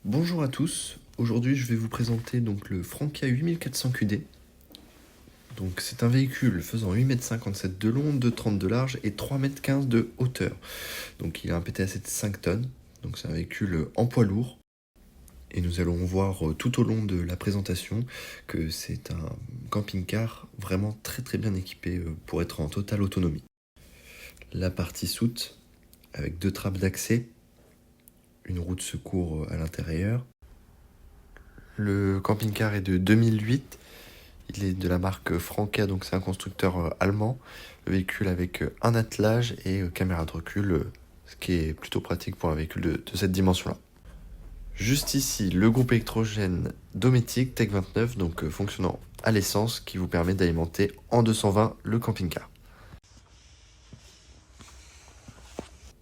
Bonjour à tous, aujourd'hui je vais vous présenter donc le Frankia 8400 QD. Donc c'est un véhicule faisant 8,57 m de long, 2,30 m de large et 3,15 m de hauteur. Donc il a un PTAC de 5 tonnes, donc c'est un véhicule en poids lourd. Et nous allons voir tout au long de la présentation que c'est un camping-car vraiment très bien équipé pour être en totale autonomie. La partie soute avec 2 trappes d'accès, une roue de secours à l'intérieur. Le camping-car est de 2008, il est de la marque Frankia, donc c'est un constructeur allemand. Le véhicule avec un attelage et caméra de recul, ce qui est plutôt pratique pour un véhicule de cette dimension-là. Juste ici, le groupe électrogène Dometic Tech 29, donc fonctionnant à l'essence, qui vous permet d'alimenter en 220 le camping-car.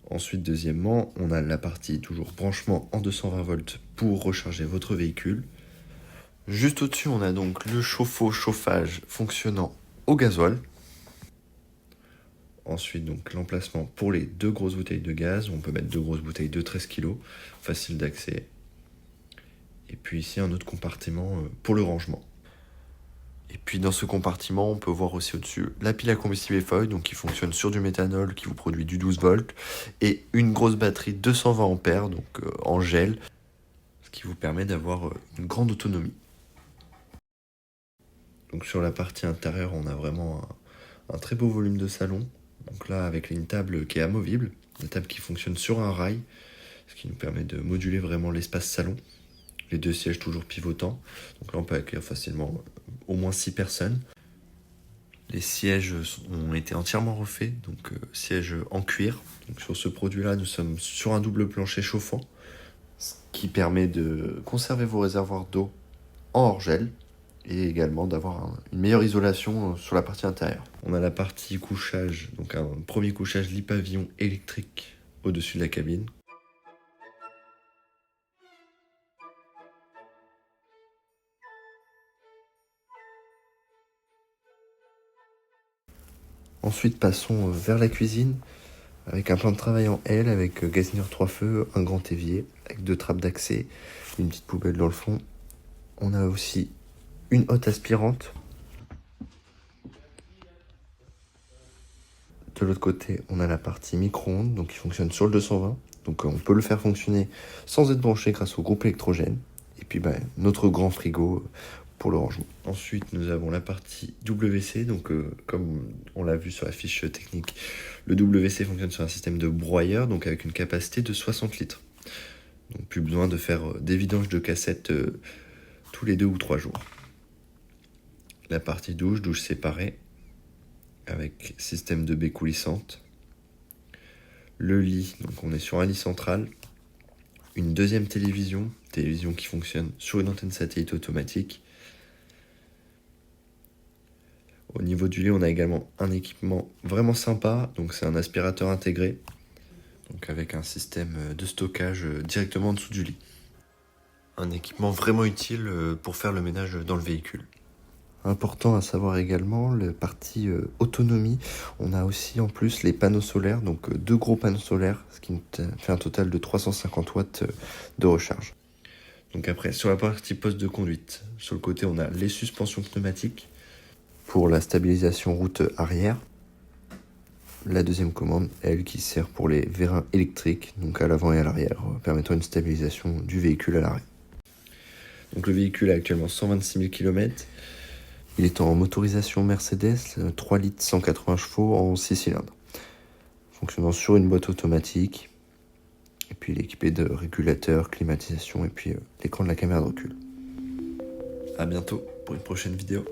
Ensuite, deuxièmement, on a la partie toujours branchement en 220 volts pour recharger votre véhicule. Juste au-dessus, on a donc le chauffe-eau chauffage fonctionnant au gasoil. Ensuite, donc l'emplacement pour les 2 grosses bouteilles de gaz. On peut mettre 2 grosses bouteilles de 13 kg, facile d'accès. Et puis ici, un autre compartiment pour le rangement. Et puis dans ce compartiment, on peut voir aussi au-dessus la pile à combustible FAE, donc qui fonctionne sur du méthanol, qui vous produit du 12 volts, et une grosse batterie 220 ampères, donc en gel, ce qui vous permet d'avoir une grande autonomie. Donc sur la partie intérieure, on a vraiment un très beau volume de salon. Donc là, avec une table qui est amovible, une table qui fonctionne sur un rail, ce qui nous permet de moduler vraiment l'espace salon. Les 2 sièges toujours pivotants. Donc là, on peut accueillir facilement au moins 6 personnes. Les sièges ont été entièrement refaits, donc sièges en cuir. Donc sur ce produit-là, nous sommes sur un double plancher chauffant, ce qui permet de conserver vos réservoirs d'eau en hors-gel et également d'avoir une meilleure isolation sur la partie intérieure. On a la partie couchage, donc un premier couchage lit pavillon électrique au-dessus de la cabine. Ensuite, passons vers la cuisine, avec un plan de travail en L, avec gazinière 3 feux, un grand évier, avec 2 trappes d'accès, une petite poubelle dans le fond. On a aussi une hotte aspirante. De l'autre côté, on a la partie micro-ondes, donc qui fonctionne sur le 220. Donc on peut le faire fonctionner sans être branché grâce au groupe électrogène. Et puis notre grand frigo pour le rangement. Ensuite, nous avons la partie WC. Donc comme on l'a vu sur la fiche technique, le WC fonctionne sur un système de broyeur, donc avec une capacité de 60 litres. Donc plus besoin de faire des vidanges de cassettes tous les 2 ou 3 jours. La partie douche séparée, avec système de baies coulissantes. Le lit, donc on est sur un lit central. Une deuxième télévision qui fonctionne sur une antenne satellite automatique. Au niveau du lit, on a également un équipement vraiment sympa, donc c'est un aspirateur intégré, donc avec un système de stockage directement en dessous du lit. Un équipement vraiment utile pour faire le ménage dans le véhicule. Important à savoir également, la partie autonomie, on a aussi en plus les panneaux solaires, donc 2 gros panneaux solaires, ce qui fait un total de 350 watts de recharge. Donc après, sur la partie poste de conduite, sur le côté on a les suspensions pneumatiques pour la stabilisation route arrière. La deuxième commande, elle, qui sert pour les vérins électriques, donc à l'avant et à l'arrière, permettant une stabilisation du véhicule à l'arrêt. Donc le véhicule a actuellement 126 000 km. Il est en motorisation Mercedes, 3 litres 180 chevaux en 6 cylindres. Fonctionnant sur une boîte automatique. Et puis il est équipé de régulateurs, climatisation et puis l'écran de la caméra de recul. A bientôt pour une prochaine vidéo.